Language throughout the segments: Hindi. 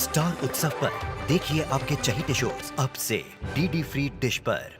स्टार उत्सव पर देखिए आपके चहेते शोज अब से डीडी फ्री डिश पर।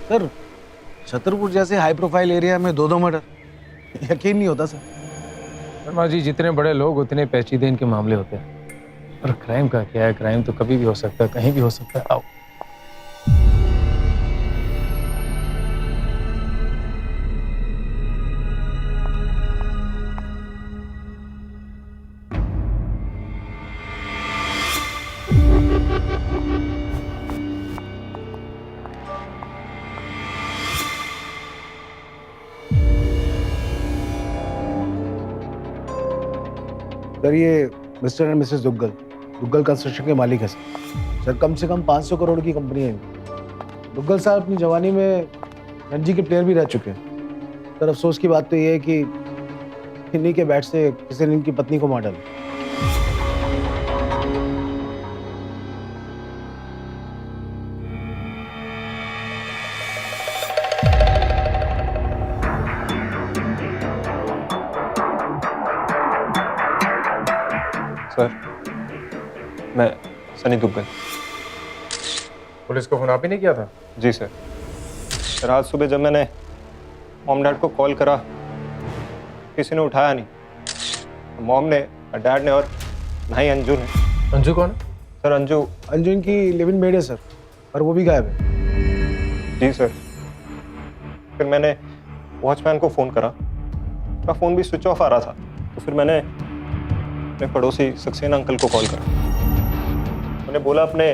सर, छतरपुर जैसे हाई प्रोफाइल एरिया में दो मर्डर, यकीन नहीं होता सर। शर्मा जी, जितने बड़े लोग उतने पेचीदे इनके मामले होते हैं। और क्राइम का क्या है, क्राइम तो कभी भी हो सकता है, कहीं भी हो सकता है। आओ। सर, ये mister and Mrs Duggal construction के मालिक है सर। कम से कम 500 करोड़ की कंपनी है। दुग्गल साहब अपनी जवानी में रणजी के प्लेयर भी रह चुके हैं। सर, अफसोस की बात तो ये है कि इन्हीं के बैट से किसी ने इनकी पत्नी को मार डाला। सर, मैं सनी दुग्गल। पुलिस को फोन आप ही ने किया था? जी सर, आज सुबह जब मैंने मॉम डैड को कॉल करा, किसी ने उठाया नहीं। मॉम ने, डैड ने और भाई अंजू ने। अंजू कौन है? सर, अंजू इनकी लिव इन मेड है सर, और वो भी गायब है। जी सर। फिर मैंने वॉचमैन को फ़ोन करा, उसका फ़ोन भी स्विच ऑफ आ रहा था। तो फिर मैंने अपने पड़ोसी सक्सेना अंकल को कॉल करा। उन्हें बोला अपने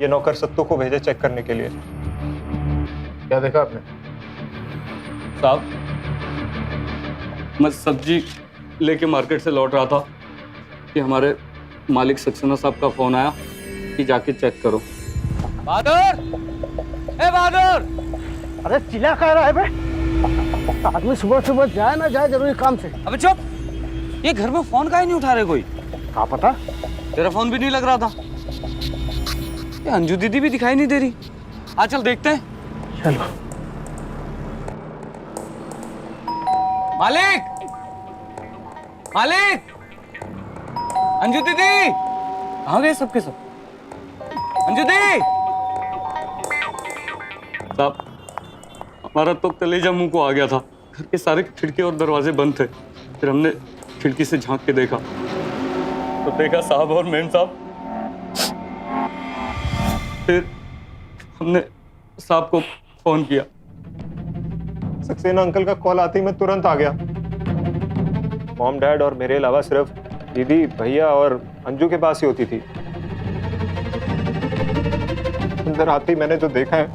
ये नौकर सत्तू को भेजे चेक करने के लिए। क्या देखा आपने? साहब, मैं सब्जी लेके मार्केट से लौट रहा था कि हमारे मालिक सक्सेना साहब का फोन आया कि जाके चेक करो। बहादुर! ए बहादुर! अरे चिल्ला कह रहा है बे? आदमी सुबह सुबह जाए ना जाए जरूरी काम से। अबे चुप! ये घर में फोन काहे नहीं उठा रहे कोई? क्या पता? तेरा फोन भी नहीं लग रहा था। ये अंजू दीदी भी दिखाई नहीं दे रही। आ चल देखते हैं। चलो। मालिक! मालिक! अंजू दीदी! कहाँ गए सबके सब? अंजू दीदी! साहब, हमारा तो कलेजा मुंह को आ गया था। घर के सारे खिड़की और दरवाजे बंद थे। फिर हमने खिड़की से झांक के देखा तो देखा साहब और मेम साहब। फिर हमने साहब को फोन किया। सक्सेना अंकल का कॉल आते ही मैं तुरंत आ गया। मॉम डैड और मेरे अलावा सिर्फ दीदी, भैया और अंजू के पास ही होती थी। अंदर आते ही मैंने जो देखा है,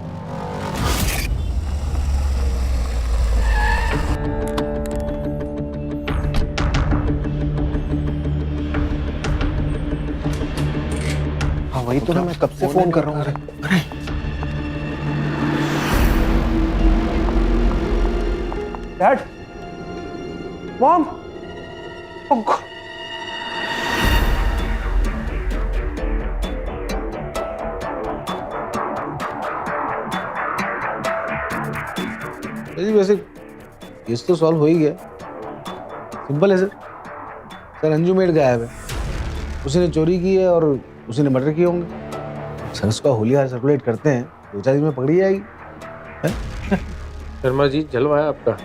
हाँ वही तो ना, मैं कब से फोन कर रहा हूँ। अरे डैड, मॉम, वैसे केस तो सॉल्व हो ही गया। सिंपल है सर। सर, अंजू मेड गायब है। उसी ने चोरी की है और उसी ने मर्डर किए होंगे। सर, उसका होलिया सर्कुलेट करते हैं, 2-4 दिन में पकड़ी जाएगी। शर्मा जी, जलवा है आपका।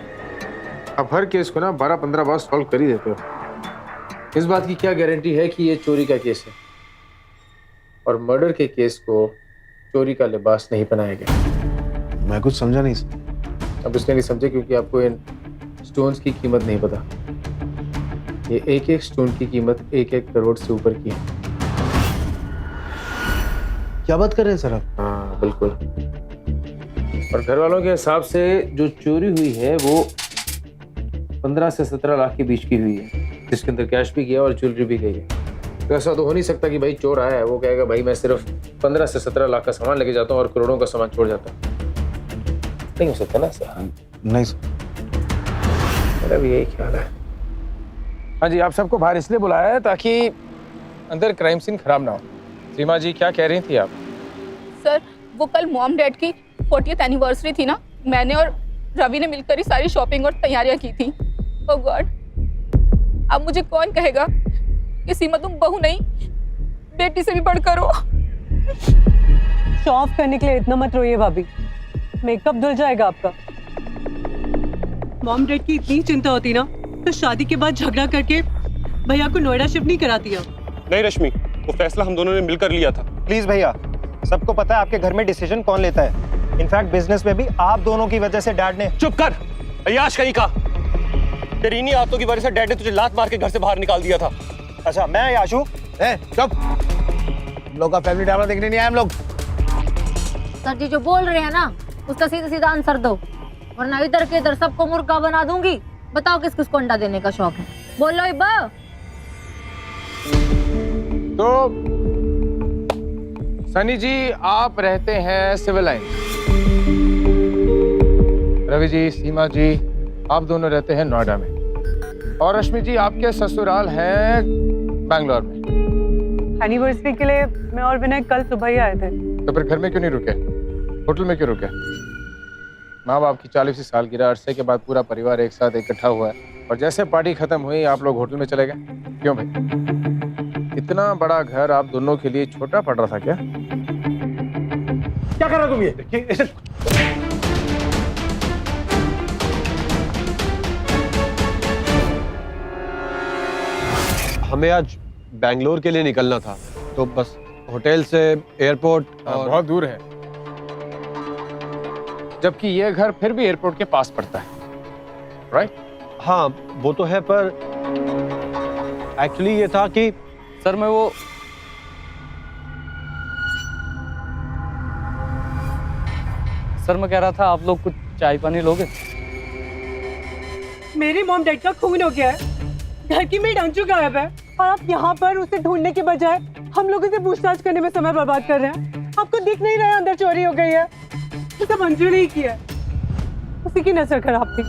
आप हर केस को ना 12-15 बार सॉल्व कर ही देते हो। इस बात की क्या गारंटी है कि ये चोरी का केस है और मर्डर के केस को चोरी का लिबास नहीं बनाया गया? मैं कुछ समझा नहीं सर। अब इसलिए नहीं समझे क्योंकि आपको इन स्टोन्स की कीमत नहीं पता। ये एक एक स्टोन की कीमत 1-1 करोड़ से ऊपर की है। क्या बात कर रहे हैं सर आप? हाँ बिल्कुल। और घर वालों के हिसाब से जो चोरी हुई है वो 15 से 17 लाख के बीच की हुई है, जिसके अंदर कैश भी गया और ज्वेलरी भी गई है। तो ऐसा तो हो नहीं सकता कि भाई चोर आया है वो कहेगा भाई मैं सिर्फ 15 से 17 लाख का सामान लेके जाता हूँ और करोड़ों का सामान छोड़ जाता हूँ। नहीं हो सकता ना सर। नहीं सर। मेरा भी यही ख्याल है। हाँ जी, आप सबको बाहर इसलिए बुलाया है ताकि अंदर क्राइम सीन खराब ना हो। सीमा जी क्या कह रही थी आप? सर वो कल मॉम डैड की 40th एनिवर्सरी थी ना, मैंने और रवि ने मिलकर ही सारी शॉपिंग और तैयारियां की थी। ओह गॉड, अब मुझे कौन कहेगा कि सीमा तुम बहू नहीं बेटी से भी बढ़कर हो। शो ऑफ करने के लिए इतना मत रोइए भाभी, मेकअप धुल जाएगा आपका। मॉम डैड की इतनी चिंता होती ना तो शादी के बाद झगड़ा करके भैया को नोएडा शिफ्ट नहीं कराती है। नहीं रश्मि, वो फैसला हम दोनों ने मिलकर लिया था। प्लीज भैया, सबको पता है आपके घर में डिसीजन कौन लेता है। इनफैक्ट बिजनेस में भी आप दोनों की वजह से डैड ने। चुप कर अय्याश कहीं का। तेरी इन्हीं आदतों की वजह से डैड ने तुझे लात मार के घर से बाहर निकाल दिया था। अच्छा मैं याशु? चुप, हम लोग का फैमिली ड्रामा देखने नहीं आए हम लोग। सर जी जो बोल रहे हैं ना उसका सीधा सीधा आंसर दो, वरना इधर के इधर सबको मुर्गा बना दूंगी। बताओ किस किस को अंडा देने का शौक है, बोलो इब्बा। तो सनी जी आप रहते हैं सिविल लाइन, रवि जी, सीमा जी आप दोनों रहते हैं नोएडा में, और रश्मि जी आपके ससुराल हैं बैंगलोर में। एनिवर्सरी के लिए मैं और विनय कल सुबह ही आए थे। तो फिर घर में क्यों नहीं रुके, होटल में क्यों रुके? माँ बाप की 40वीं सालगिरह, अरसे के बाद पूरा परिवार एक साथ इकट्ठा हुआ है और जैसे पार्टी खत्म हुई आप लोग होटल में चले गए। क्यों भाई, इतना बड़ा घर आप दोनों के लिए छोटा पड़ रहा था क्या? क्या कर रहे हो तुम ये? हमें आज बैंगलोर के लिए निकलना था, तो बस होटल से एयरपोर्ट बहुत दूर है, जबकि ये घर फिर भी एयरपोर्ट के पास पड़ता है, राइट? हाँ वो तो है, पर एक्चुअली ये था कि सर मैं कह रहा था आप लोग कुछ चाय पानी लोगे? मेरे मॉम डैड का खून हो गया है, घर की मेड अंजू गायब है और आप यहाँ पर उसे ढूंढने के बजाय हम लोगों से पूछताछ करने में समय बर्बाद कर रहे हैं। आपको दिख नहीं रहा है अंदर चोरी हो गई है? ये सब अंजू ने ही किया, उसी की नजर खराब थी।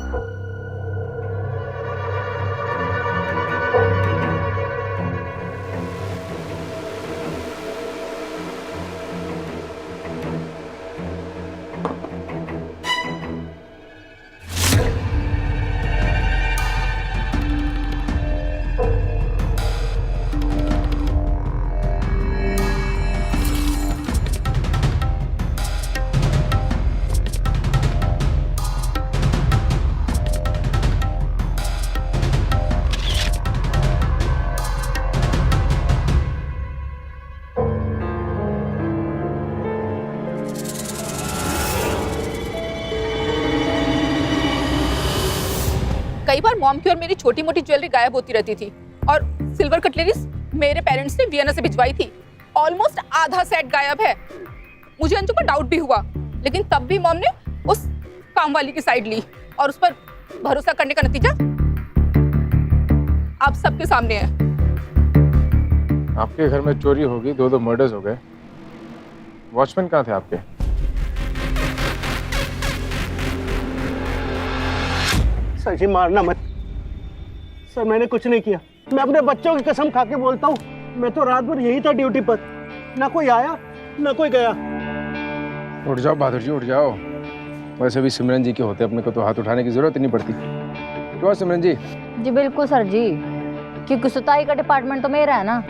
कई बार मॉम की और मेरी छोटी मोटी ज्वेलरी गायब होती रहती थी और सिल्वर कटलरीज मेरे पेरेंट्स ने वियना से भिजवाई थी। ऑलमोस्ट आधा सेट गायब है। मुझे अंजू पर डाउट भी हुआ, लेकिन तब भी मॉम ने उस काम वाली की साइड ली और उस पर भरोसा करने का नतीजा आप सबके सामने है। आपके घर में चोरी होगी, 2 मर्डर्स हो गए, वॉचमैन कहाँ थे आपके? सर जी मारना मत सर, मैंने कुछ नहीं किया। मैं अपने बच्चों की कसम खा के बोलता हूँ, मैं तो रात भर यही था ड्यूटी पर, ना कोई आया ना कोई गया। उठ जाओ बहादुर जी, उठ जाओ। वैसे भी सिमरन जी के होते अपने को तो हाथ उठाने की जरूरत ही नहीं पड़ती। क्यों सिमरन जी? जी बिल्कुल सर जी, क्योंकि सुताई का डिपार्टमेंट तो मेरा है ना।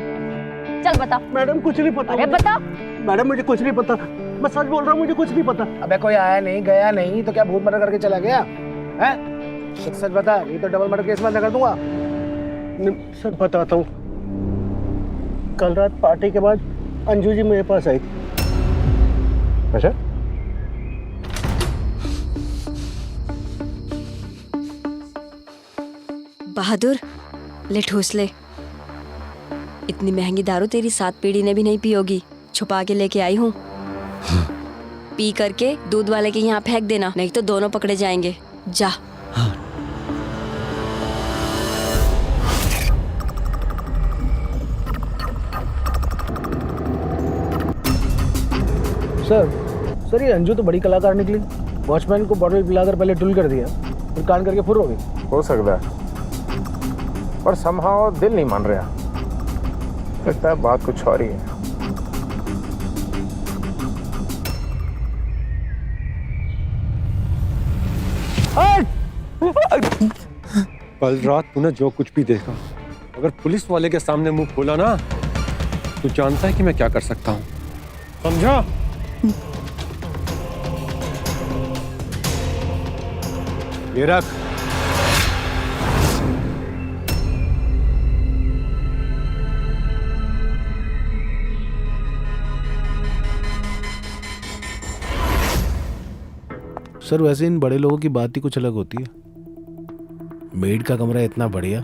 चल बता। मैडम कुछ नहीं पता। अरे बता। मैडम मुझे कुछ नहीं पता, मैं सच बोल रहा हूँ, मुझे कुछ नहीं पता। अबे कोई आया नहीं गया नहीं तो क्या भूत मर्डर करके चला गया है? सच सच बता, नहीं तो डबल मर्डर केस में कर दूंगा। सर बताता हूँ, कल रात पार्टी के बाद अंजू जी मेरे पास आई। अच्छा, बहादुर ले ठूस ले। इतनी महंगी दारू तेरी 7 पीढ़ी ने भी नहीं पी होगी, छुपा के लेके आई हूँ। पी करके दूध वाले के यहाँ फेंक देना, नहीं तो दोनों पकड़े जाएंगे। जा। सर ये अंजू तो बड़ी कलाकार निकली। वॉचमैन को बॉटल पिलाकर पहले टुल कर दिया, फिर कान करके फुर हो गई। हो सकता है, पर समहाउ दिल नहीं मान रहा। लगता है बात कुछ और ही है। कल रात तूने जो कुछ भी देखा, अगर पुलिस वाले के सामने मुंह खोला ना, तू जानता है कि मैं क्या कर सकता हूँ, समझा? ये रख। सर वैसे इन बड़े लोगों की बात ही कुछ अलग होती है। मेड का कमरा इतना बढ़िया,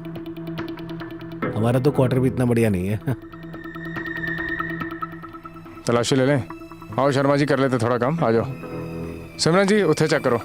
हमारा तो क्वार्टर भी इतना बढ़िया नहीं है। तलाशी ले लें। आओ शर्मा जी, कर लेते थोड़ा काम। आ जाओ सिमरन जी, उठे चेक करो।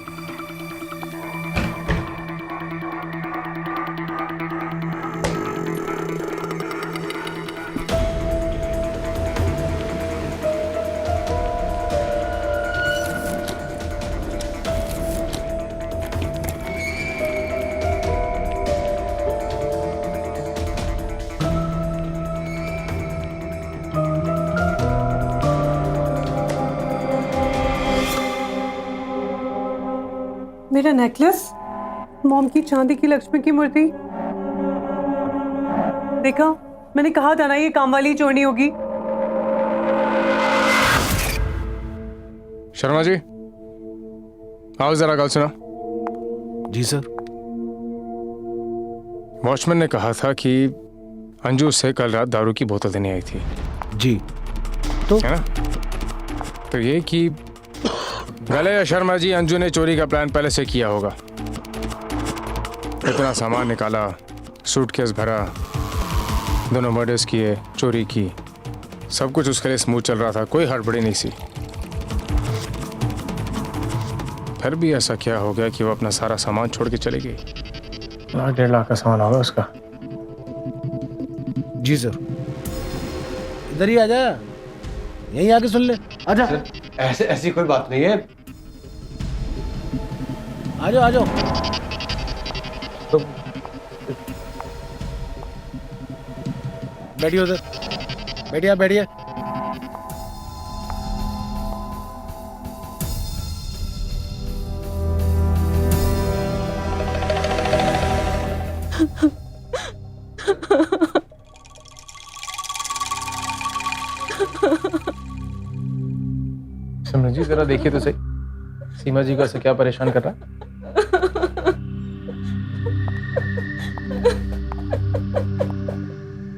मेरा नेकलेस, मॉम की चांदी की लक्ष्मी की मूर्ति। देखा, मैंने कहा था ना ये काम वाली चोरनी होगी। शर्मा जी आओ जरा, गल सुना। जी सर। वॉचमैन ने कहा था कि अंजू से कल रात दारू की बोतल देने आई थी। जी तो है ना? तो ये कि गले शर्मा जी, अंजू ने चोरी का प्लान पहले से किया होगा। इतना सामान निकाला, सूटकेस भरा, दोनों मर्डर्स किए, चोरी की, सब कुछ उसके लिए स्मूथ चल रहा था, कोई हड़बड़ी नहीं सी। फिर भी ऐसा क्या हो गया कि वो अपना सारा सामान छोड़ के चले गई? 1.5 लाख का सामान होगा उसका। जी सर। इधर ही आजा, यहीं आके सुन ले। आजा। ऐसे ऐसी कोई बात नहीं है। आ जाओ आ जाओ। तो बैठिए उधर, बैठिए बैठिए। सिमरन जी जरा देखिए तो सही, सीमा जी को ऐसे क्या परेशान कर रहा है?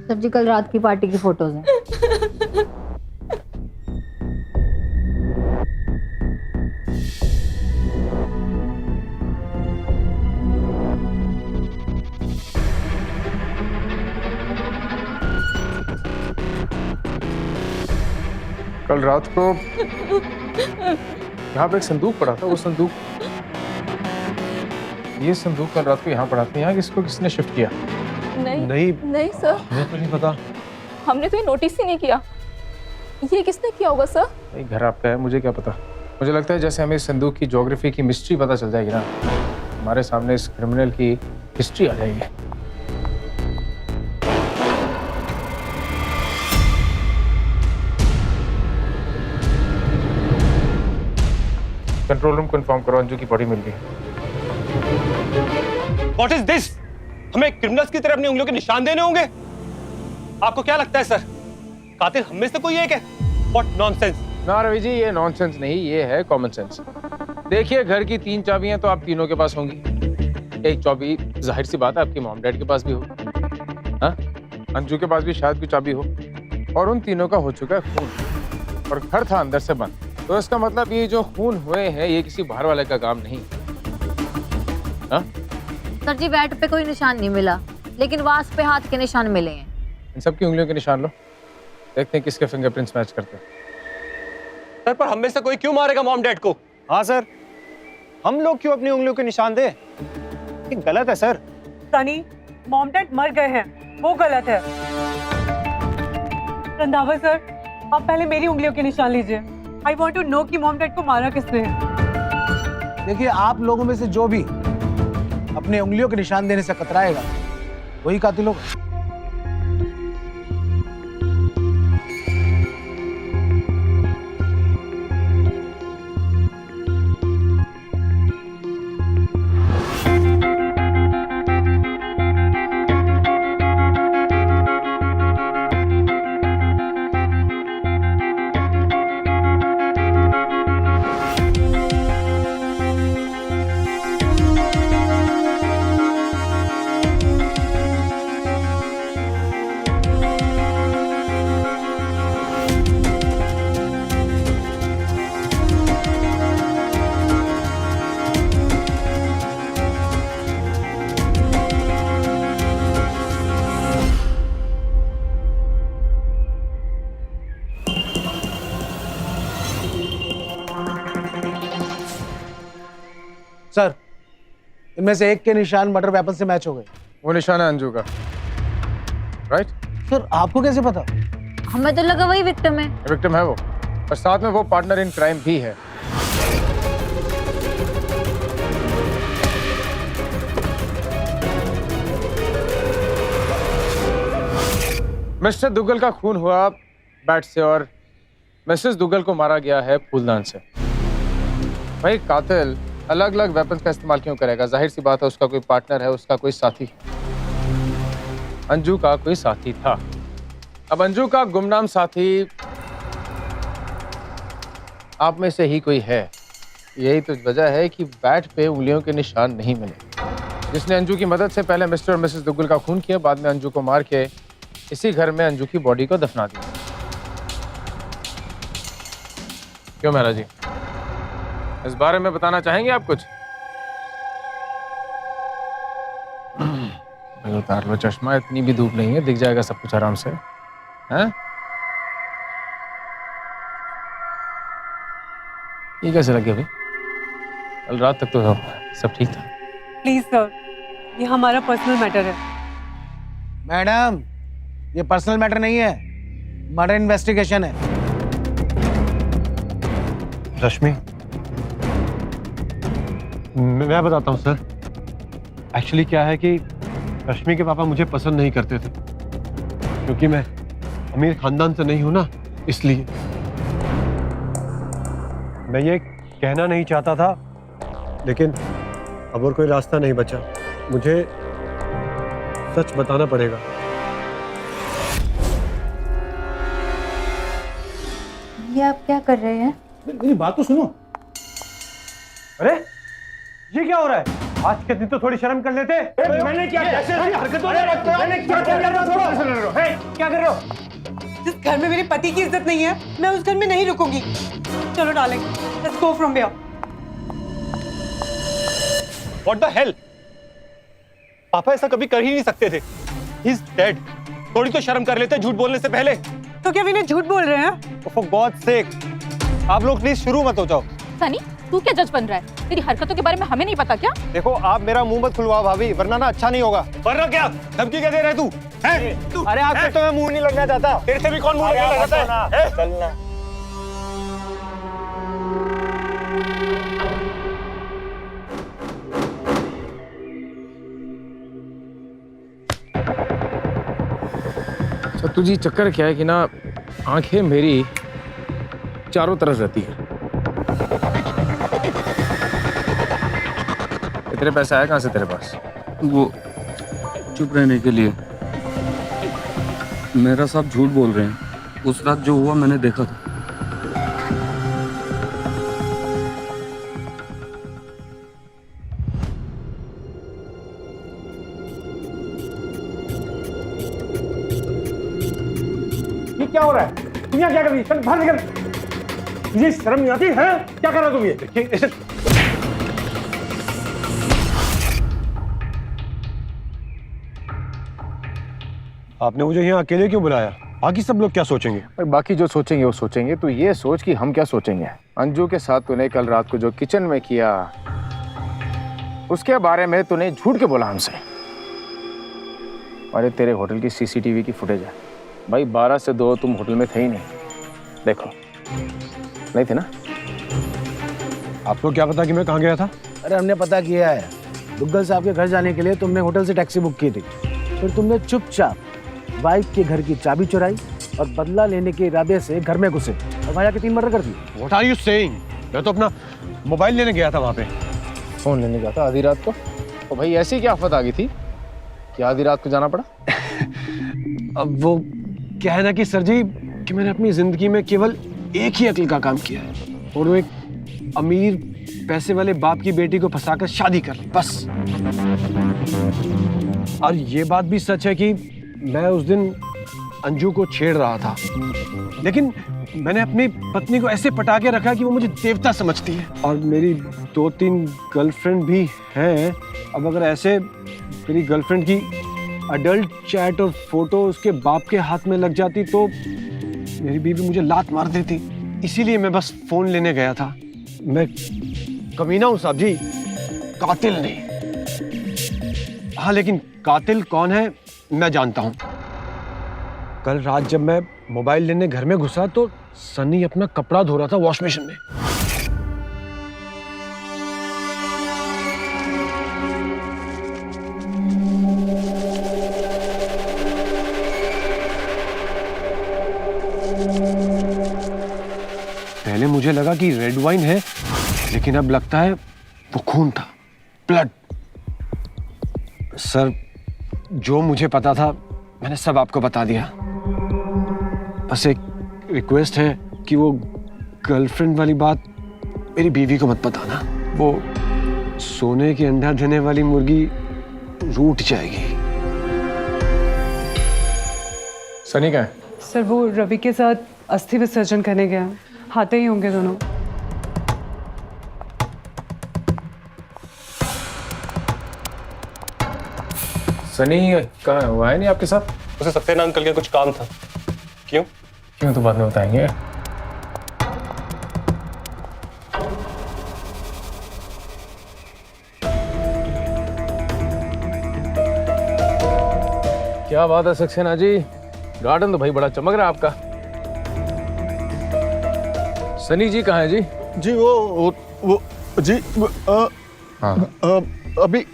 सर जी, कल रात की पार्टी की फोटोज हैं। कल रात को यहाँ पे एक संदूक पड़ा था, वो संदूक, ये संदूक कल रात को यहाँ पड़ा था। यहाँ किसने शिफ्ट किया? नहीं सर, मुझे तो नहीं पता। हमने तो ये नोटिस ही नहीं किया। ये किसने किया होगा सर? नहीं, घर आपका है, मुझे क्या पता। मुझे लगता है जैसे हमें इस संदूक की ज्योग्राफी की मिस्ट्री पता चल जाएगी ना, हमारे सामने इस क्रिमिनल की हिस्ट्री आ जाएगी। कंट्रोल रूम को इन्फॉर्म करो, अंजू की बॉडी मिल गई। What is this? हमें क्रिमिनल्स की तरह अपनी उंगलियों के निशान देने होंगे? आपको क्या लगता है सर, कातिल हम में से कोई एक है? What nonsense? ना रवि जी, ये नॉनसेंस नहीं, ये है कॉमन सेंस। देखिए, घर की 3 चाबियां तो आप तीनों के पास होंगी। एक चाबी जाहिर सी बात है आपकी मॉम डैड के पास भी हो, हाँ? अंजू के पास भी शायद कोई चाबी हो, और उन तीनों का हो चुका है खून, और घर था अंदर से बंद। तो इसका मतलब ये जो खून हुए हैं ये किसी बाहर वाले का काम नहीं। हाँ? सर जी, बैट पे कोई निशान नहीं मिला, लेकिन वास पे हाथ के निशान मिले हैं। इन सबकी उंगलियों के निशान लो, देखते हैं किसके फिंगरप्रिंट्स मैच करते हैं। सर, पर हम में से कोई क्यों मारेगा मॉम डैड को? हाँ सर, हम लोग क्यों अपनी उंगलियों के निशान दे? ये गलत है सर। सनी, मॉम डैड मर गए हैं, वो गलत है। रंधावा सर, आप पहले मेरी उंगलियों के निशान लीजिए। आई वॉन्ट टू नो कि मॉम डैड को मारा किसने है। देखिए, आप लोगों में से जो भी अपने उंगलियों के निशान देने से कतराएगा वही कातिल होगा। सर, इनमें से एक के निशान मर्डर वेपन से मैच हो गए। वो निशान है अंजू का, राइट? सर, आपको कैसे पता? हमें तो लगा वही विक्टिम है। विक्टिम है वो, और साथ में वो पार्टनर इन क्राइम भी है। मिस्टर दुग्गल का खून हुआ बैट से और मिसेस दुग्गल को मारा गया है फूलदान से। भाई, कातिल अलग अलग वेपन्स का इस्तेमाल क्यों करेगा? जाहिर सी बात है, उसका कोई पार्टनर है, उसका कोई साथी। अंजू का कोई साथी था। अब अंजू का गुमनाम साथी आप में से ही कोई है। यही तो वजह है कि बैट पे उंगलियों के निशान नहीं मिले। जिसने अंजू की मदद से पहले मिस्टर और मिसेस दुग्गल का खून किया, बाद में अंजू को मार के इसी घर में अंजू की बॉडी को दफना दिया। क्यों महाराज जी, इस बारे में बताना चाहेंगे आप कुछ? उतार लो चश्मा, इतनी भी धूप नहीं है, दिख जाएगा सब कुछ आराम से। हैं? ये कैसे लगे भाई? कल रात तक तो सब ठीक था। प्लीज सर, ये हमारा पर्सनल मैटर है। मैडम, ये पर्सनल मैटर नहीं है, मर्डर इन्वेस्टिगेशन है। रश्मि, मैं बताता हूँ सर। एक्चुअली क्या है कि रश्मि के पापा मुझे पसंद नहीं करते थे, क्योंकि मैं अमीर खानदान से नहीं हूं ना, इसलिए। मैं ये कहना नहीं चाहता था, लेकिन अब और कोई रास्ता नहीं बचा। मुझे सच बताना पड़ेगा। ये आप क्या कर रहे हैं? मेरी बात तो सुनो। अरे ये क्या हो रहा है? आज के दिन तो थोड़ी शर्म कर लेते। मैंने क्या मैंने क्या क्या कर रहे हो? जिस घर में मेरे पति की इज्जत नहीं है, मैं उस घर में नहीं रुकूंगी। चलो darling, let's go from here. What the hell? पापा ऐसा कभी कर ही नहीं सकते थे। He's dead. थोड़ी तो शर्म कर लेते झूठ बोलने से पहले। तो क्या विनय झूठ बोल रहे हैं? For God's sake, आप लोग प्लीज शुरू मत हो जाओ। सनी, तू क्या जज बन रहा है? तेरी हरकतों के बारे में हमें नहीं पता क्या? देखो, आप मेरा मुंह मत खुलवाओ भाभी, वरना ना अच्छा नहीं होगा। वरना क्या? धमकी क्या दे रहा है तू? हैं? अरे आपसे तो मैं मुंह नहीं लगना चाहता। तेरे से भी कौन मुंह लगना चाहता है? चलना। तुझे चक्कर क्या है कि ना, आंखें मेरी चारों तरफ रहती है। इतने पैसे आए कहाँ से तेरे पास? वो चुप रहने के लिए। मेरा साहब झूठ बोल रहे हैं। उस रात जो हुआ मैंने देखा था। ये क्या हो रहा है? तुम यहाँ क्या कर रही है? चल बाहर निकल। मुझे शर्म नहीं आती है? क्या कर रहे हो तुम? ये देखिए ऐसे। आपने मुझे यहाँ अकेले क्यों बुलाया? बाकी सब लोग क्या सोचेंगे? बाकी जो सोचेंगे वो सोचेंगे, तो ये सोच कि हम क्या सोचेंगे। अंजू के साथ तूने कल रात को जो किचन में किया, उसके बारे में तूने झूठ के बोला हमसे। अरे तेरे होटल की सीसीटीवी की फुटेज है भाई, 12 से 2 तुम होटल में थे ही नहीं। देखो, नहीं थे ना? आपको क्या पता कि मैं कहाँ गया था? अरे हमने पता किया है, दुग्गल साहब के घर जाने के लिए तुमने होटल से टैक्सी बुक की थी, फिर तुमने चुपचाप वाइफ के घर की चाबी चुराई और बदला लेने के इरादे से घर में घुसे और वहाँ जाके 3 मर्डर कर दिए। What are you saying? मैं तो अपना मोबाइल लेने गया था वहाँ पे। फोन लेने गया था आधी रात को? तो भाई ऐसी क्या आफत आ गई थी कि आधी रात को जाना पड़ा? अब वो क्या है ना कि सर जी कि मैंने अपनी जिंदगी में केवल एक ही अक्ल का काम किया है और वो एक अमीर पैसे वाले बाप की बेटी को फंसाकर शादी कर ली, बस। और ये बात भी सच है कि मैं उस दिन अंजू को छेड़ रहा था, लेकिन मैंने अपनी पत्नी को ऐसे पटा के रखा कि वो मुझे देवता समझती है। और मेरी 2-3 गर्लफ्रेंड भी हैं। अब अगर ऐसे मेरी गर्लफ्रेंड की अडल्ट चैट और फोटो उसके बाप के हाथ में लग जाती तो मेरी बीवी मुझे लात मार देती। इसीलिए मैं बस फोन लेने गया था। मैं कमीना हूं साहब जी, कातिल नहीं। हाँ, लेकिन कातिल कौन है मैं जानता हूं। कल रात जब मैं मोबाइल लेने घर में घुसा तो सनी अपना कपड़ा धो रहा था वॉश बेसिन में। पहले मुझे लगा कि रेड वाइन है, लेकिन अब लगता है वो खून था, ब्लड। सर, जो मुझे पता था मैंने सब आपको बता दिया। बस एक रिक्वेस्ट है कि वो गर्लफ्रेंड वाली बात मेरी बीवी को मत बताना। वो सोने के अंडा देने वाली मुर्गी रूठ जाएगी। सनी कहाँ है? सर वो रवि के साथ अस्थि विसर्जन करने गया, आते ही होंगे दोनों। सनी कहाँ है? वो आया नहीं आपके साथ? उसे सक्सेना अंकल के कुछ काम था। क्यों? क्यों तो बाद में बताएंगे। क्या बात है सक्सेना जी, गार्डन तो भाई बड़ा चमक रहा है आपका। सनी जी कहाँ है जी? जी वो जी हाँ अभी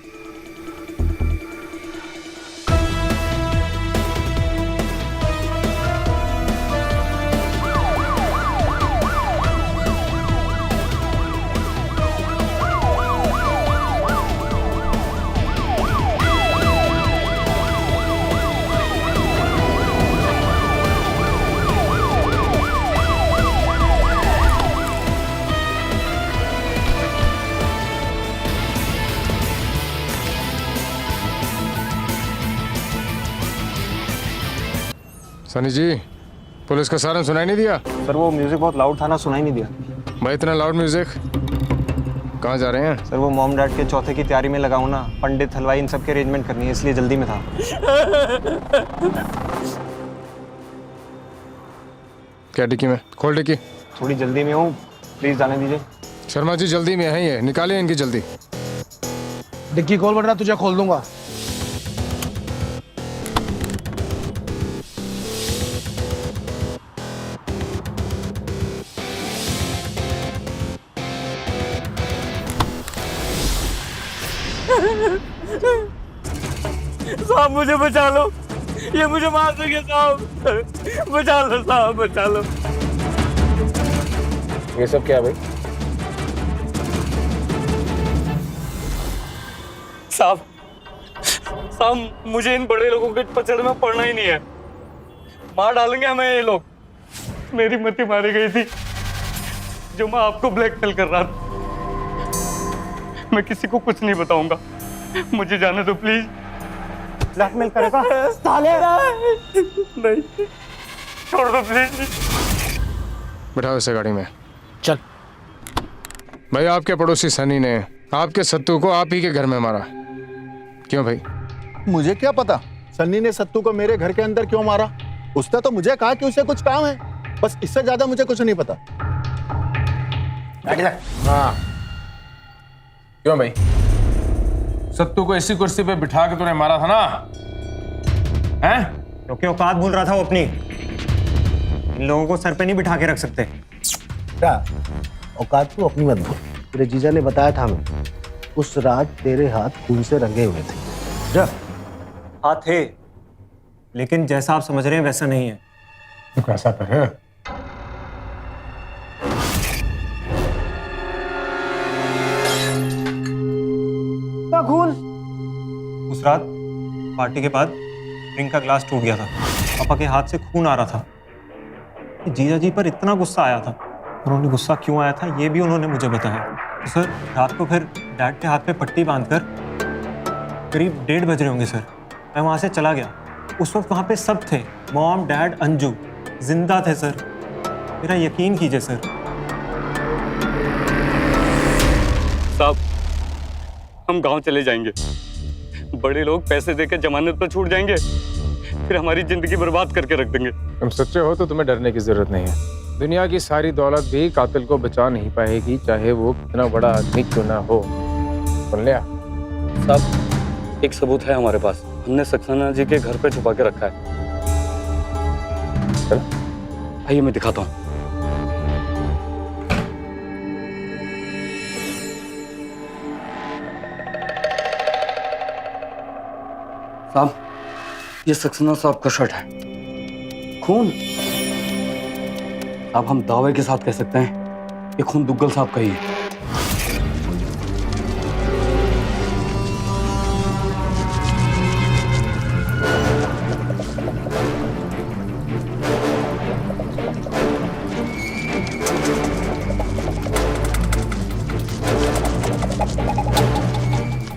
सनी जी, पुलिस का सायरन सुनाई नहीं दिया? सर वो म्यूजिक बहुत लाउड था ना, सुनाई नहीं दिया। भाई इतना लाउड म्यूजिक, कहाँ जा रहे हैं? सर वो मॉम डैड के चौथे की तैयारी में लगा हूं ना, पंडित हलवाई इन सब के अरेंजमेंट करनी है, इसलिए जल्दी में था। क्या डिक्की में? खोल डिक्की। थोड़ी जल्दी में हूँ, प्लीज जाने दीजिए। शर्मा जी जल्दी में है, ये निकालिए इनकी जल्दी। डिक्की खोल बेटा, तुझे खोल दूंगा। साहब मुझे बचा लो, ये मुझे मार देंगे साहब, बचा लो साहब, बचा लो। ये सब क्या है भाई? साहब मुझे इन बड़े लोगों के पचड़ में पड़ना ही नहीं है, मार डालेंगे हमें ये लोग। मेरी मती मारी गई थी जो मैं आपको ब्लैकमेल कर रहा था। मैं किसी को कुछ नहीं बताऊंगा, मुझे जाने दो प्लीज। ब्लैकमेल करेगा साले? नहीं, छोड़ दो प्लीज। बैठाओ इसे गाड़ी में। चल। भाई आपके पड़ोसी सनी ने आपके सत्तू को आप ही के घर में मारा, क्यों भाई? मुझे क्या पता सन्नी ने सत्तू को मेरे घर के अंदर क्यों मारा। उसने तो मुझे कहा कि उसे कुछ काम है, बस इससे ज्यादा मुझे कुछ नहीं पता। हाँ क्यों भाई? सत्तू को इसी कुर्सी पे बिठा के तूने मारा था ना, हैं? क्योंकि औकात भूल रहा था वो अपनी। इन लोगों को सर पे नहीं बिठा के रख सकते। क्या औकात तू अपनी मत भूल। तेरे जीजा ने बताया था हमें, उस रात तेरे हाथ खून से रंगे हुए थे। जा। हाँ थे, लेकिन जैसा आप समझ रहे हैं वैसा नहीं है। तो कैसा करे? क्या खून? उस रात पार्टी के बाद ड्रिंक का ग्लास टूट गया था, पापा के हाथ से खून आ रहा था। जीजा जी पर इतना गुस्सा आया था, उन्होंने गुस्सा क्यों आया था ये भी उन्होंने मुझे बताया। तो सर रात को फिर डैड के हाथ पे पट्टी बांधकर करीब 1:30 बज रहे होंगे सर, मैं वहाँ से चला गया। उस वक्त वहाँ पे सब थे, मॉम डैड अंजू जिंदा थे सर, मेरा यकीन कीजिए सर। साहब हम गांव चले जाएंगे, बड़े लोग पैसे देकर जमानत पर छूट जाएंगे, फिर हमारी जिंदगी बर्बाद करके रख देंगे। तुम सच्चे हो तो तुम्हें डरने की जरूरत नहीं है। दुनिया की सारी दौलत भी कातिल को बचा नहीं पाएगी, चाहे वो कितना बड़ा आदमी क्यों ना हो। सुन लिया? साहब एक सबूत है हमारे पास, हमने सक्सेना जी के घर पे छुपा के रखा है। चलो आइए मैं दिखाता हूँ। साहब ये सक्सेना साहब का शर्ट है, खून। अब हम दावे के साथ कह सकते हैं ये खून दुग्गल साहब का ही है।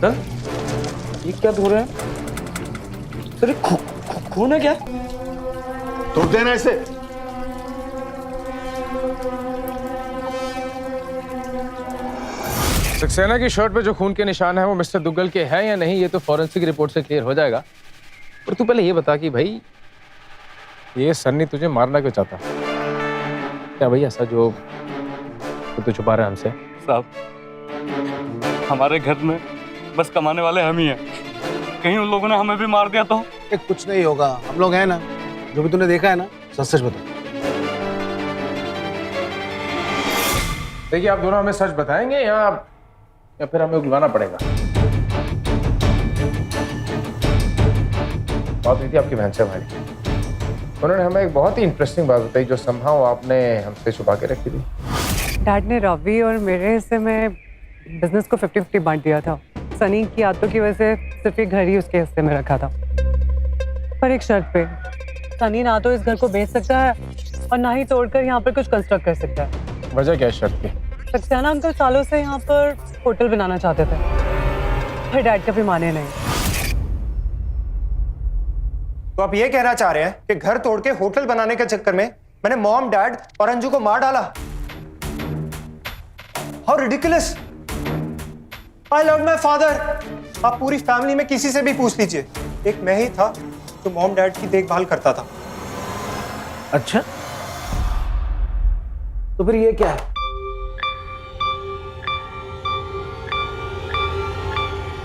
सर ये क्या धो रहे हैं? सर ये खून है क्या? तोड़ देना इसे। सक्सेना की शर्ट पे जो खून के निशान है वो मिस्टर दुग्गल के हैं या नहीं, ये तो फॉरेंसिक रिपोर्ट से क्लियर हो जाएगा। पर तू पहले ये बता कि भाई ये सन्नी तुझे मारना क्यों चाहता? क्या भाई ऐसा जो तू छुपा रहा है हमसे? साहब हमारे घर में बस कमाने वाले हम ही हैं, कहीं उन लोगों ने हमें भी मार दिया तो? कुछ नहीं होगा, हम लोग हैं ना। जो भी तूने देखा है ना सच सच बता। देखिए आप दोनों हमें सच बताएंगे या फिर हमें उगलवाना पड़ेगा? बात हुई थी आपकी बहन से हमारी, उन्होंने हमें एक बहुत ही इंटरेस्टिंग बात बताई जो समहाउ आपने हमसे छुपा के रखी थी। डैड ने रवि और मेरे हिस्से में बिजनेस को 50-50 बांट दिया था। सनी की आदतों की वजह से सिर्फ एक घर ही उसके हिस्से में रखा था, पर एक शर्त पे, सनी ना तो इस घर को बेच सकता है और ना ही तोड़कर यहाँ पर कुछ कंस्ट्रक्ट कर सकता है। वजह क्या है शर्त की? सक्सेना अंकल सालों से यहाँ पर होटल बनाना चाहते थे, पर डैड कभी माने नहीं। तो आप ये कहना चाह रहे हैं कि घर तोड़ के होटल बनाने के चक्कर में मैंने मॉम डैड और अंजू को मार डाला? How ridiculous! I love my father. आप पूरी फैमिली में किसी से भी पूछ लीजिए, एक मैं ही था जो मॉम डैड की देखभाल करता था। अच्छा तो फिर ये क्या है?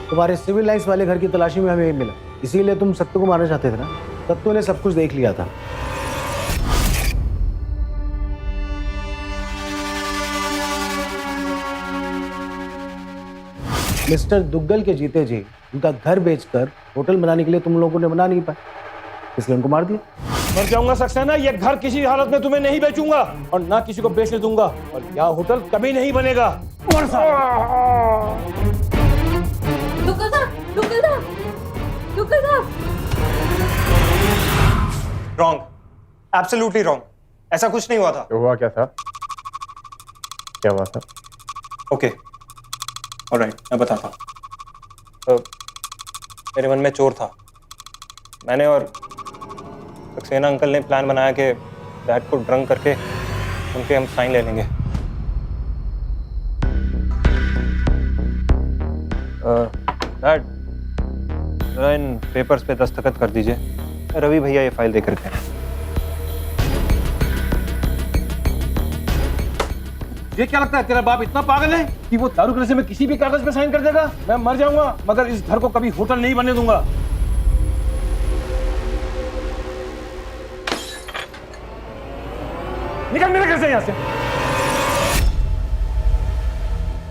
तुम्हारे सिविल लाइन्स वाले घर की तलाशी में हमें ये मिला, इसीलिए तुम सत्तू को मारना चाहते थे ना? सत्तू ने सब कुछ देख लिया था। मिस्टर दुग्गल के जीते जी उनका घर बेचकर होटल बनाने के लिए तुम लोगों ने बना नहीं पाए, इसलिए उनको मार दिया। मर जाऊंगा सक्सेना, ये घर किसी हालत में तुम्हें नहीं बेचूंगा और ना किसी को बेचने दूंगा, और यहाँ होटल कभी नहीं बनेगा। Wrong, absolutely wrong. ऐसा कुछ नहीं हुआ था। हुआ क्या था? क्या हुआ था? ओके ऑलराइट, मैं बताता हूँ। तो मेरे मन में चोर था। मैंने और सक्सेना अंकल ने प्लान बनाया कि डैड को ड्रंक करके उनके हम साइन ले लेंगे। डैड जरा इन पेपर्स पे दस्तखत कर दीजिए। रवि भैया ये फाइल देकर गए। ये क्या लगता है तेरा बाप इतना पागल है कि वो दारू के नशे में किसी भी कागज पे साइन कर देगा? मैं मर जाऊंगा मगर इस घर को कभी होटल नहीं बनने दूंगा। निकल मेरे घर से, यहाँ से।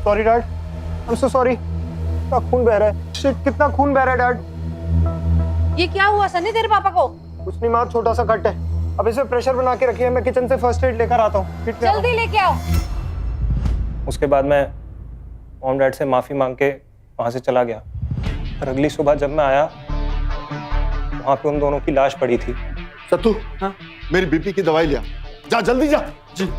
Sorry dad, I am so sorry. कितना खून बह रहा है, शिट कितना खून बह रहा है डैड। ये क्या हुआ सनी तेरे पापा को? कुछ नहीं माँ, छोटा सा कट है, अब इसे प्रेशर बना के रखिए, मैं किचन से फर्स्ट एड लेकर आता हूँ। जल्दी लेके आओ। उसके बाद मैं मॉम डैड से माफी मांग के वहां से चला गया। और अगली सुबह जब मैं आया, वहां पे उन दोनों की लाश पड़ी थी। सत्तू, हाँ? मेरी बीपी की दवाई लिया, जा जल्दी जा। जी।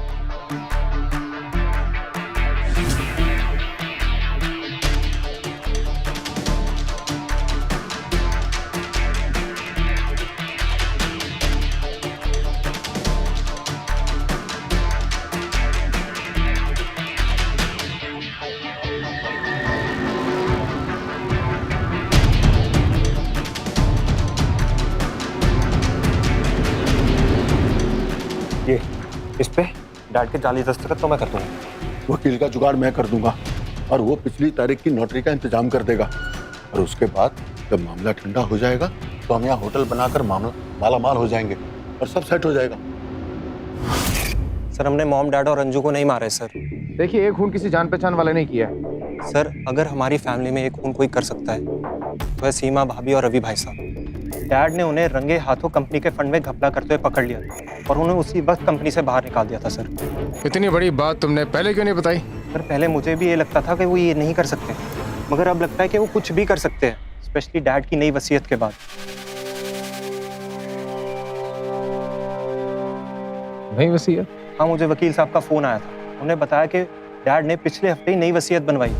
ये इस पे डैड के जाली दस्तखत तो मैं कर दूंगा। वकील का जुगाड़ मैं कर दूंगा और वो पिछली तारीख की नोटरी का इंतजाम कर देगा। और उसके बाद जब मामला ठंडा हो जाएगा तो हम यहाँ होटल बनाकर माला माल हो जाएंगे और सब सेट हो जाएगा। सर हमने मॉम डैड और अंजू को नहीं मारा है सर। देखिए, एक खून किसी जान पहचान वाले ने किया है। सर अगर हमारी फैमिली में एक खून कोई कर सकता है तो है सीमा भाभी और रवि भाई साहब। डैड ने उन्हें रंगे हाथों कंपनी के फंड में घपला करते हुए पकड़ लिया और उन्हें उसी वक्त कंपनी से बाहर निकाल दिया था सर। इतनी बड़ी बात तुमने पहले क्यों नहीं बताई? सर पहले मुझे भी ये लगता था कि वो ये नहीं कर सकते, मगर अब लगता है कि वो कुछ भी कर सकते हैं, स्पेशली डैड की नई वसीयत के बाद। नहीं वसीयत? हाँ, मुझे वकील साहब का फोन आया था, उन्हें बताया कि डैड ने पिछले हफ्ते ही नई वसीयत बनवाई।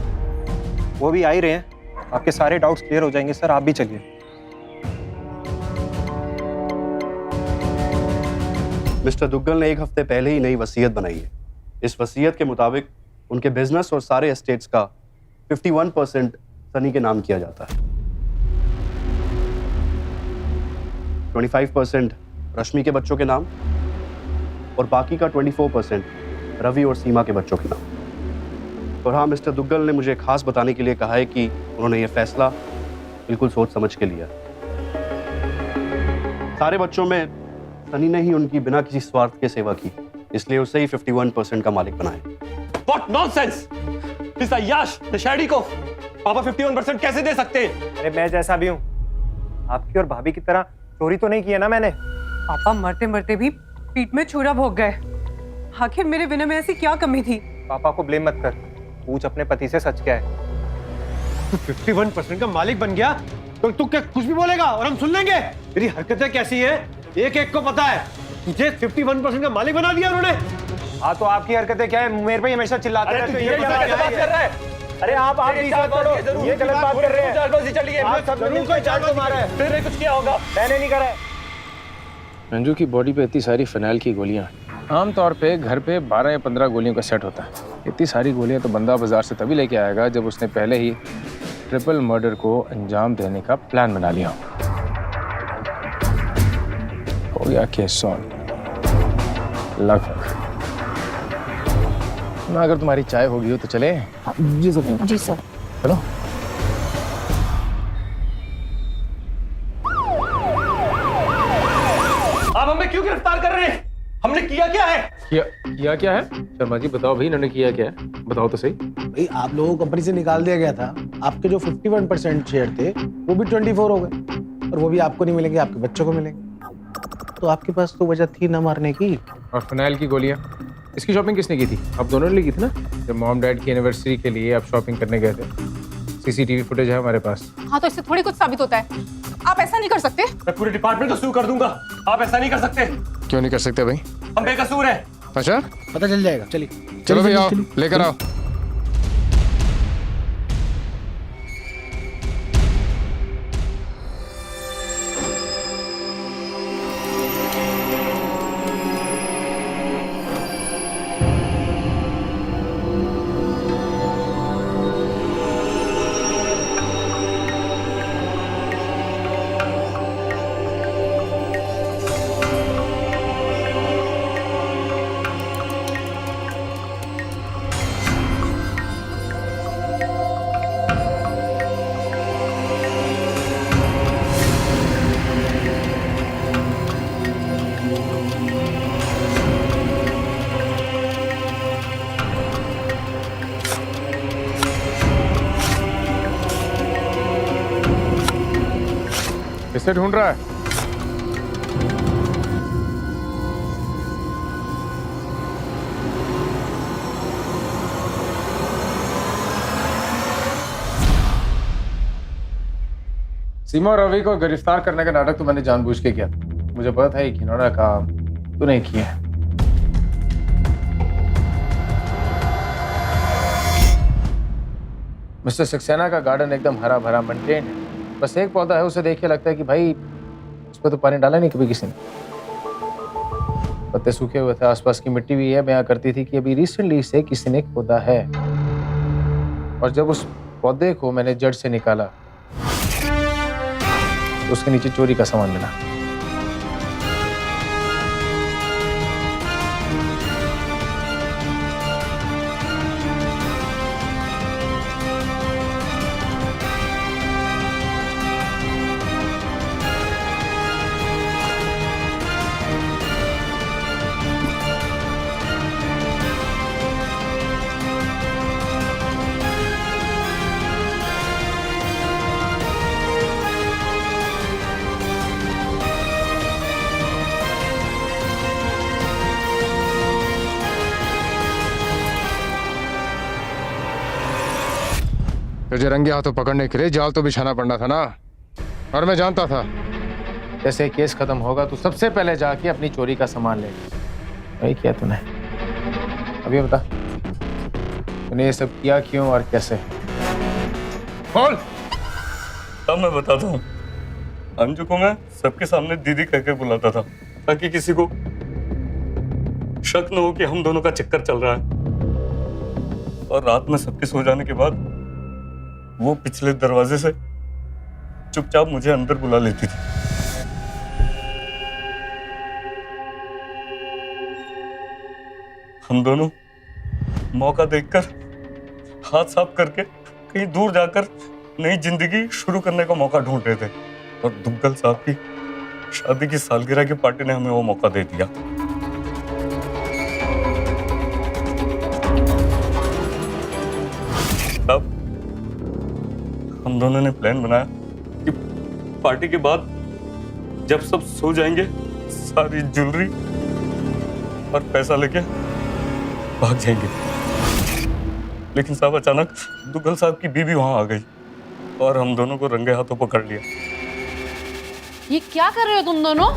वो भी आ ही रहे हैं, आपके सारे डाउट्स क्लियर हो जाएंगे सर, आप भी चलिए। मिस्टर दुग्गल ने एक हफ्ते पहले ही नई वसीयत बनाई है। इस वसीयत के मुताबिक उनके बिजनेस और सारे एस्टेट्स का 51% सनी के नाम किया जाता है, 25% रश्मि के बच्चों के नाम और बाकी का 24% रवि और सीमा के बच्चों के नाम। और हाँ, मिस्टर दुग्गल ने मुझे खास बताने के लिए कहा है कि उन्होंने ये फैसला बिल्कुल सोच समझ के लिया। सारे बच्चों में सनी ने ही उनकी बिना किसी स्वार्थ के सेवा की, इसलिए उसे ही 51% का मालिक बनाया। What nonsense! इस अय्याश नशेड़ी को पापा 51% कैसे दे सकते हैं? अरे मैं जैसा भी हूँ, आपकी और भाभी की तरह चोरी तो नहीं किया ना मैंने। पापा मरते मरते भी पीठ में छुरा भोग गए। आखिर मेरे विनय में ऐसी क्या कमी थी? पापा को ब्लेम मत कर, पूछ अपने पति से सच क्या है। तू 51% का मालिक बन गया तो तू क्या कुछ भी बोलेगा और हम सुन लेंगे? तेरी हरकतें कैसी हैं एक एक को पता है। तुझे 51% का मालिक बना दिया उन्होंने। हाँ तो आपकी हरकतें क्या है? मुंह पे हमेशा चिल्लाते रहते हो। ये गलत बात कर रहा है। अरे आप भी बात करो, ये गलत बात कर रहे हैं। चालबाजी चली है, आप सब जरूर कोई चाल को मारा है। फिर कुछ किया होगा, मैंने नहीं करा है। अंजू की बॉडी पे इतनी सारी फिनाइल की गोलियां, आमतौर पे घर पे 12 या 15 गोलियों का सेट होता है। इतनी सारी गोलियां तो बंदा बाजार से तभी लेके आएगा जब उसने पहले ही ट्रिपल मर्डर को अंजाम देने का प्लान बना लिया हो गया केस सॉल्व लगभग। ना अगर तुम्हारी चाय होगी हो तो चले? जी सर। जी सर। चलो। आप हमें क्यों गिरफ्तार कर रहे हैं? हमने किया क्या है? किया क्या है? शर्मा जी बताओ भाई, इन्होंने किया क्या है? बताओ तो सही। भाई आप लोगों को कंपनी से निकाल दिया गया था, आपके जो 51% शेयर थे वो भी 24 हो गए और वो भी आपको नहीं मिलेंगे, आपके बच्चों को मिलेंगे। तो आपके पास तो वजह थी ना मारने की। और फिनाइल की गोलियां, इसकी शॉपिंग किसने की थी? आप दोनों ने की थी ना? जब मॉम डैड की एनिवर्सरी के लिए आप शॉपिंग करने गए थे। सीसीटीवी फुटेज है हमारे पास। हाँ तो इससे थोड़ी कुछ साबित होता है। आप ऐसा नहीं कर सकते। मैं पूरे डिपार्टमेंट को सू कर दूंगा। आप ऐसा नहीं कर सकते। क्यों नहीं कर सकते भाई? हम बेकसूर हैं। अच्छा, पता चल जाएगा। चलिए चलो भाई आओ, लेकर आओ। किसे ढूंढ रहा है? सीमा और रवि को गिरफ्तार करने का नाटक तो मैंने जानबूझ के किया। मुझे पता था ये घिनौना काम तूने किया है। मिस्टर सक्सेना का गार्डन एकदम हरा भरा मेंटेन है। बस एक पौधा है, उसे देख के लगता है कि भाई उस पर तो पानी डाला नहीं कभी किसी ने। पत्ते सूखे हुए थे, आसपास की मिट्टी भी यह बयां करती थी कि अभी रिसेंटली से किसी ने एक पौधा है। और जब उस पौधे को मैंने जड़ से निकाला तो उसके नीचे चोरी का सामान मिला। तुझे रंगे हाथों पकड़ने के लिए जाल तो बिछाना पड़ना था ना, और मैं जानता था जैसे केस खत्म होगा तो सबसे पहले जाके अपनी चोरी का सामान ले। वही किया तूने। अभी बता तूने ये सब किया क्यों और कैसे? बोल। तब मैं बताता हूँ। अंजू को मैं सबके सामने दीदी कह के बुलाता था ताकि किसी को शक न हो कि हम दोनों का चक्कर चल रहा है। और रात में सबके सो जाने के बाद वो पिछले दरवाजे से चुपचाप मुझे अंदर बुला लेती थी। हम दोनों मौका देखकर हाथ साफ करके कहीं दूर जाकर नई जिंदगी शुरू करने का मौका ढूंढ रहे थे, और दुग्गल साहब की शादी की सालगिरह की पार्टी ने हमें वो मौका दे दिया। अब हम दोनों ने प्लान बनाया कि पार्टी के बाद जब सब सो जाएंगे सारी ज्वेलरी और पैसा लेके भाग जाएंगे। लेकिन साहब अचानक दुग्गल साहब की बीवी वहां आ गई और हम दोनों को रंगे हाथों पकड़ लिया। ये क्या कर रहे हो तुम दोनों?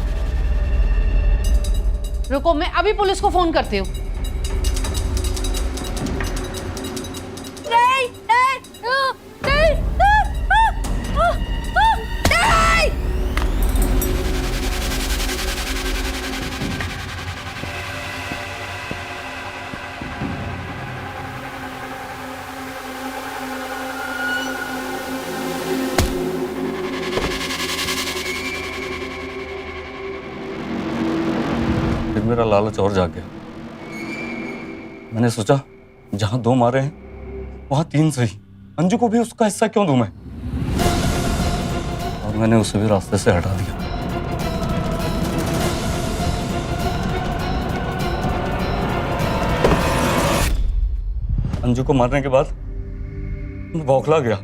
रुको, मैं अभी पुलिस को फोन करती हूँ। फिर मेरा लालच और जाग गया। मैंने सोचा जहां 2 मारे हैं वहां 3 सही, अंजू को भी उसका हिस्सा क्यों दूं मैं? और मैंने उसे भी रास्ते से हटा दिया। अंजू को मारने के बाद मैं बौखला गया।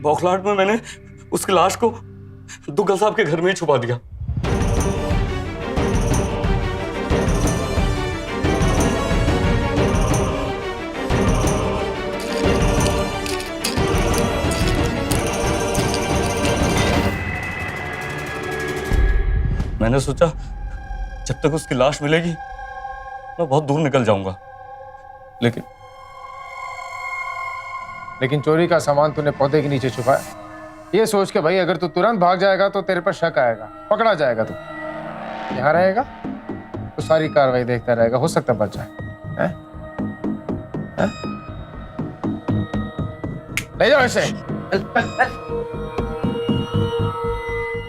बौखलाहट में मैंने उसकी लाश को दुग्गल साहब के घर में ही छुपा दिया। मैंने सोचा जब तक उसकी लाश मिलेगी मैं बहुत दूर निकल जाऊंगा, लेकिन चोरी का सामान तूने पौधे के नीचे छुपाया, ये सोच के भाई अगर तू तुरंत भाग जाएगा तो तेरे पर शक आएगा, पकड़ा जाएगा। तू यहाँ रहेगा तो सारी कार्रवाई देखता रहेगा, हो सकता बच जाए। हैं? हैं? ले जाओ इसे।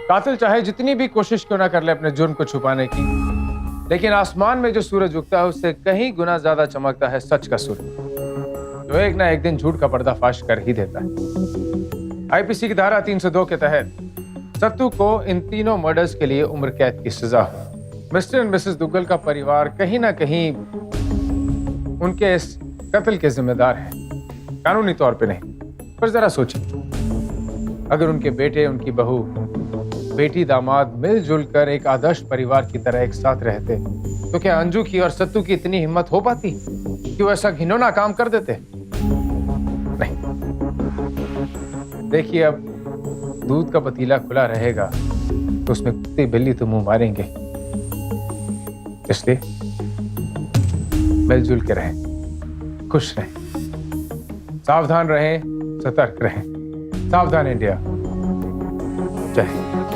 कातिल चाहे जितनी भी कोशिश क्यों ना कर ले अपने जुर्म को छुपाने की, लेकिन आसमान में जो सूरज उगता है उससे कहीं गुना ज्यादा चमकता है सच का सूरज, जो एक ना एक दिन झूठ का पर्दाफाश कर ही देता है। आईपीसी की धारा 302 के तहत सत्तू को इन तीनों मर्डर्स के लिए उम्र कैद की सजा हुई। मिस्टर एंड मिसेस दुग्गल का परिवार कहीं ना कहीं उनके इस कत्ल के जिम्मेदार है, कानूनी तौर पे नहीं, पर जरा सोचिए, अगर उनके बेटे, उनकी बहू बेटी दामाद मिलजुल कर एक आदर्श परिवार की तरह एक साथ रहते, तो क्या अंजू की और सत्तू की इतनी हिम्मत हो पाती कि वो ऐसा घिनौना काम कर देते? नहीं। देखिए, अब दूध का पतीला खुला रहेगा तो उसमें कुत्ते बिल्ली तो मुंह मारेंगे, इसलिए मिलजुल के रहें, खुश रहें, सावधान रहें, सतर्क रहें। सावधान इंडिया। जय हिंद।